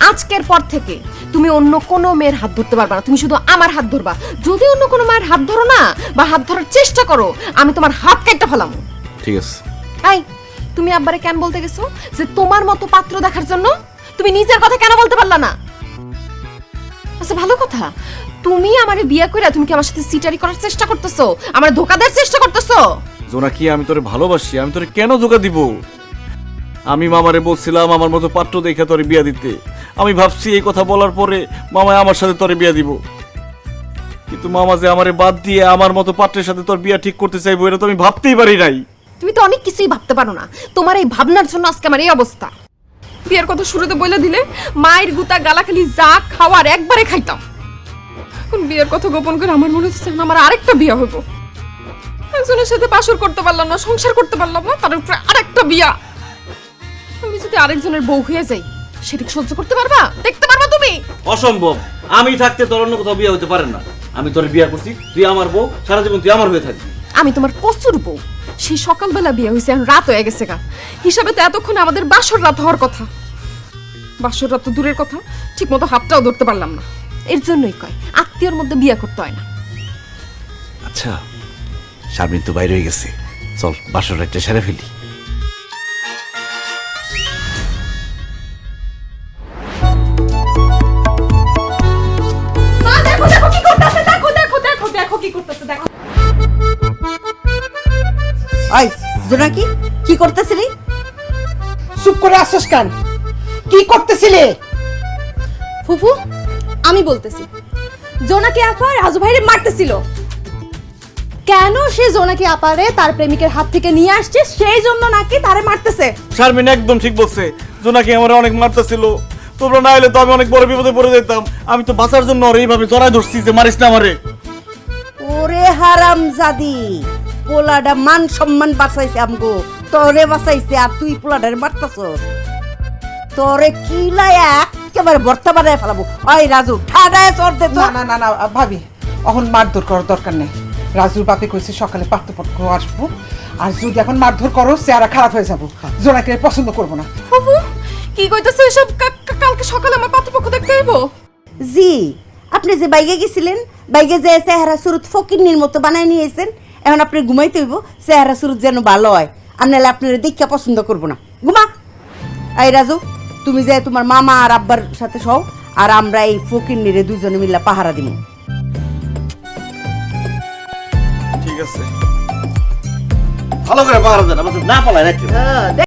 আজকের পর থেকে তুমি অন্য কোনো মেয়ের হাত ধরতে পারবে না, তুমি শুধু আমার হাত ধরবা। যদি অন্য কোনো মায়ের হাত ধরো না বা হাত ধরার চেষ্টা করো, আমি তোমার হাত কেটে ফেলামু। ঠিক আছে। এই, তুমি আব্বারে কেন বলতে গেছো যে তোমার মতো পাত্র দেখার জন্য? তুমি নিজের কথা কেন বলতে পারলা না? আচ্ছা ভালো কথা, তুমি আমারে বিয়ে কইরা তুমি কি আমার সাথে সিটারি করার চেষ্টা করতেছো, আমার ধোঁকা দেওয়ার চেষ্টা করতেছো? জোনাকি, আমি তোরে ভালোবাসি, আমি তোরে কেন ধোকা দিব? আমি মামারে বলছিলাম আমার মতো পাত্র দেখে তোরে বিয়া দিতে। আমি ভাবছি এই কথা বলার পরে মামায় আমার সাথে তোরে বিয়া দিব, কিন্তু মামা যে আমারে বাদ দিয়ে আমার মতো পাত্রের সাথে তোর বিয়া ঠিক করতে চাইবো এটা তো আমি ভাবতেই পারি নাই। তুমি তো অনেক কিছুই ভাবতে পারো না, তোমার এই ভাবনার জন্য আজকে আমার এই অবস্থা। বিয়ের কথা শুরুতে বলে দিলে মায়ের গুতা গালাখালি যা খাওয়ার একবারে খাইতাম। এখন বিয়ের কথা গোপন করে আমার মনে হচ্ছে আমার আরেকটা বিয়ে হইব। একজনের সাথে বাসর করতে পারলাম না, সংসার করতে পারলাম না, তার উপরে আরেকটা বিয়া। আমি যদি আরেকজনের বউ হয়ে যাই, সেটা সহ্য করতে পারবা? দেখতে পারবা তুমি? অসম্ভব। আমি থাকতে তোর অন্য কোথাও বিয়ে হতে পারে না। আমি তোর বিয়ে করছি, তুই আমার বউ, সারা জীবন তুই আমার হয়ে থাকবি। আমি তোমার কচুর বউ। সেই সকালবেলা বিয়ে হয়েছে, এখন রাত হয়ে গেছে গা। হিসাবে তো এতক্ষণে আমাদের বাসর রাত হওয়ার কথা। বাসর রাত তো দূরের কথা, ঠিক মতো হাতটাও ধরতে পারলাম না। এর জন্যই কয় আত্মীয়র মধ্যে বিয়ে করতে হয় না। আচ্ছা, শারমিন তো বাইরে হয়ে গেছে, চল বাসর রাতটা সেরে ফেলি। দেখো দেখো কি করতেছে, দেখো দেখো দেখো দেখো কি করতেছে, দেখো। আই জোনাকি, কি করতেছিলি? চুপ করে আসছিস কেন? কি করতেছিলে? ফুফু, আমি বলতেছি, জোনাকি আপা রাজু ভাইরে মারতেছিল। কেন সে জোনাকি আপারে তার প্রেমিকের হাত থেকে নিয়ে আসছে, সেই জন্য নাকি তারে মারতেছে। শারমিন একদম ঠিক বলছে, জোনাকি আমার অনেক মারতেছিল। তোমরা না এলে তো আমি অনেক বড় বিপদে পড়ে যেতাম। আমি তো বাঁচার জন্য ওর এইভাবে জড়ায় ধরছি যে মারিস না আমারে। ওরে হারামজাদি, পোলাডা মান সম্মান বাঁচাইছে আমগো, তোরে বাঁচাইছে, আর তুই পোলাডার মারতাছস। তোরে কিলায়া একেবারে ভর্তা বানায় ফেলাবো। ওই রাজু, ঠাডায় চর দে তো। না না না না ভাবি, এখন মারধর করার দরকার নেই। রাজুর বাপে কইছে সকালে পাত্রপক্ষ আসবো, আর যদি এখন মারধর করো চেহারা খারাপ হয়ে যাবো। জোনাকে পছন্দ করবো না। ফুফু কি কইতাছে এসব? কালকে সকালে আমার পাত্রপক্ষ দেখতে আইব? জি, আপনি যে বাইগে গেছিলেন, বাইগে যে চেহারা সুরত ফকিন্নির মতো বানায় নিয়েছেন, এখন আপনি ঘুমাইতে হইব চেহারা সুরত যেন ভালো হয়, আর নাহলে আপনার দেখা পছন্দ করবো না। ঘুমা। এই রাজু, তুমি যে তোমার মামা আর আব্বার সাথে সও, আর আমরা এই ফকিন্নিরে দুজনে মিলে পাহারা দিব। ঠিক আছে, ভালো করে পাহারা দেন, আমাদের না পালায় রাখতে।